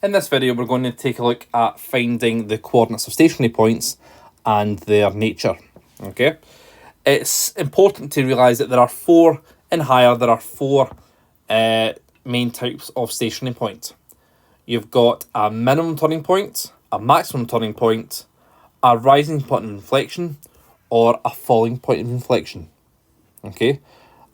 In this video, we're going to take a look at finding the coordinates of stationary points and their nature. Okay, it's important to realise that there are four main types of stationary point. You've got a minimum turning point, a maximum turning point, a rising point of inflection, or a falling point of inflection. Okay,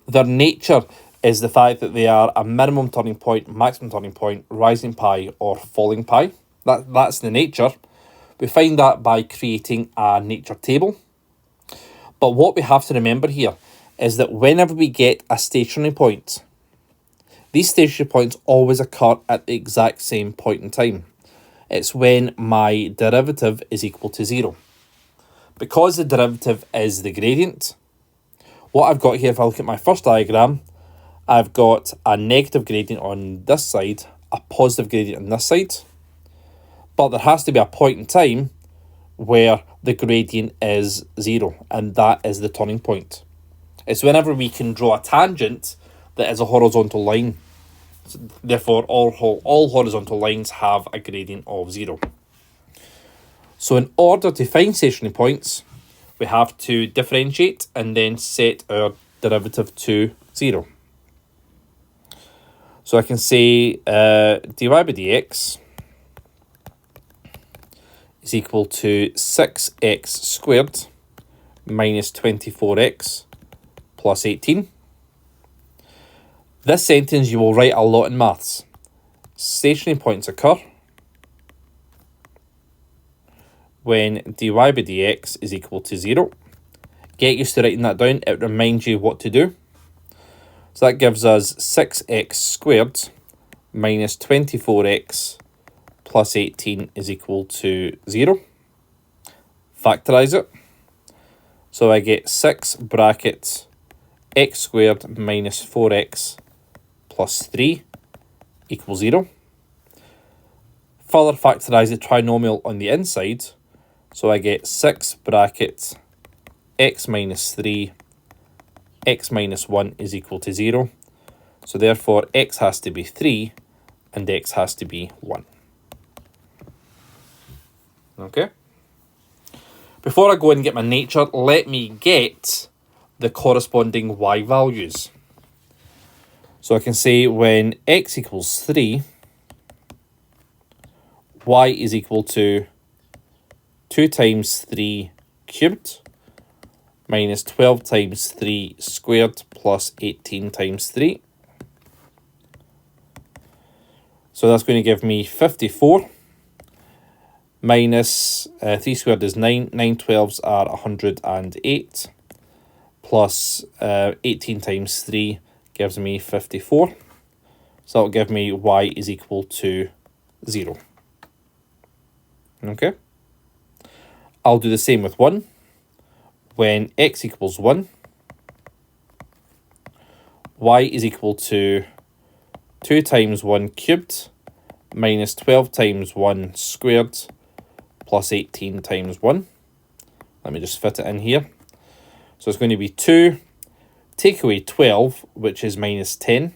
their nature is the fact that they are a minimum turning point, maximum turning point, rising pi, or falling pi. That's the nature. We find that by creating a nature table. But what we have to remember here is that whenever we get a stationary point, these stationary points always occur at the exact same point in time. It's when my derivative is equal to 0. Because the derivative is the gradient, what I've got here, if I look at my first diagram, I've got a negative gradient on this side, a positive gradient on this side. But there has to be a point in time where the gradient is 0, and that is the turning point. It's whenever we can draw a tangent that is a horizontal line. So therefore, all horizontal lines have a gradient of 0. So in order to find stationary points, we have to differentiate and then set our derivative to 0. So I can say dy by dx is equal to 6x squared minus 24x plus 18. This sentence you will write a lot in maths. Stationary points occur when dy by dx is equal to 0. Get used to writing that down. It reminds you what to do. So that gives us 6x squared minus 24x plus 18 is equal to 0. Factorise it. So I get 6 brackets x squared minus 4x plus 3 equals 0. Further factorise the trinomial on the inside. So I get 6 brackets x minus 3 x minus 1 is equal to 0. So therefore x has to be 3 and x has to be 1. Okay. Before I go and get my nature, let me get the corresponding y values. So I can say when x equals 3, y is equal to 2 times 3 cubed minus 12 times 3 squared plus 18 times 3. So that's going to give me 54 minus 3 squared is 9. 9 12s are 108 plus 18 times 3 gives me 54. So that'll give me y is equal to 0. Okay. I'll do the same with 1. When x equals 1, y is equal to 2 times 1 cubed minus 12 times 1 squared plus 18 times 1. Let me just fit it in here. So it's going to be 2, take away 12, which is minus 10,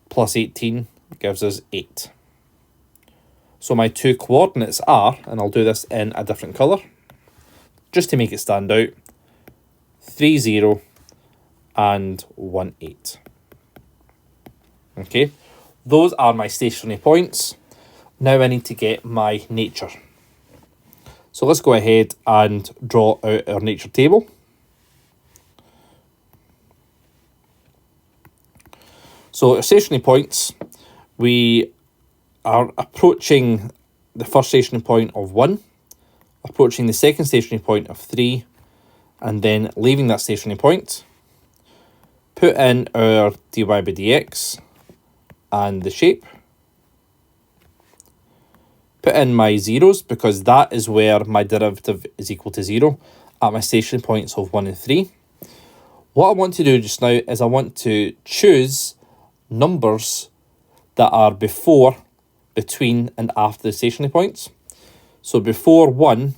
plus 18 gives us 8. So my two coordinates are, and I'll do this in a different colour, just to make it stand out, 3, 0 and 1, 8. Okay, those are my stationary points. Now I need to get my nature. So let's go ahead and draw out our nature table. So our stationary points, we are approaching the first stationary point of 1, approaching the second stationary point of 3, and then leaving that stationary point. Put in our dy by dx and the shape. Put in my zeros because that is where my derivative is equal to 0 at my stationary points of 1 and 3. What I want to do just now is I want to choose numbers that are before, between and after the stationary points. So before 1,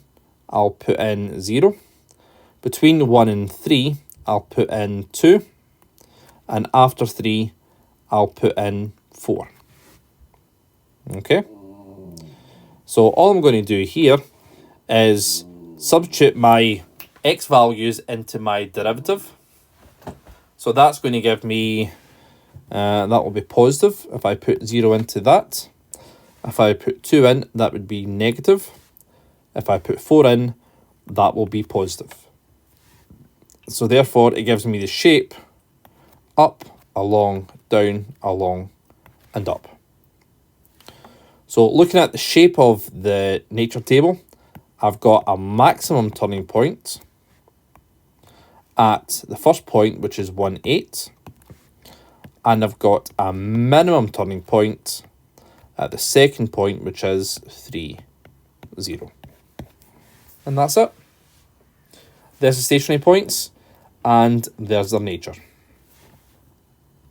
I'll put in 0. Between 1 and 3, I'll put in 2. And after 3, I'll put in 4. Okay? So all I'm going to do here is substitute my x values into my derivative. So that's going to give me, that will be positive if I put 0 into that. If I put 2 in, that would be negative. If I put 4 in, that will be positive. So therefore, it gives me the shape up, along, down, along, and up. So looking at the shape of the nature table, I've got a maximum turning point at the first point, which is 1, 8. And I've got a minimum turning point at the second point, which is 3, 0. And that's it. There's the stationary points, and there's their nature.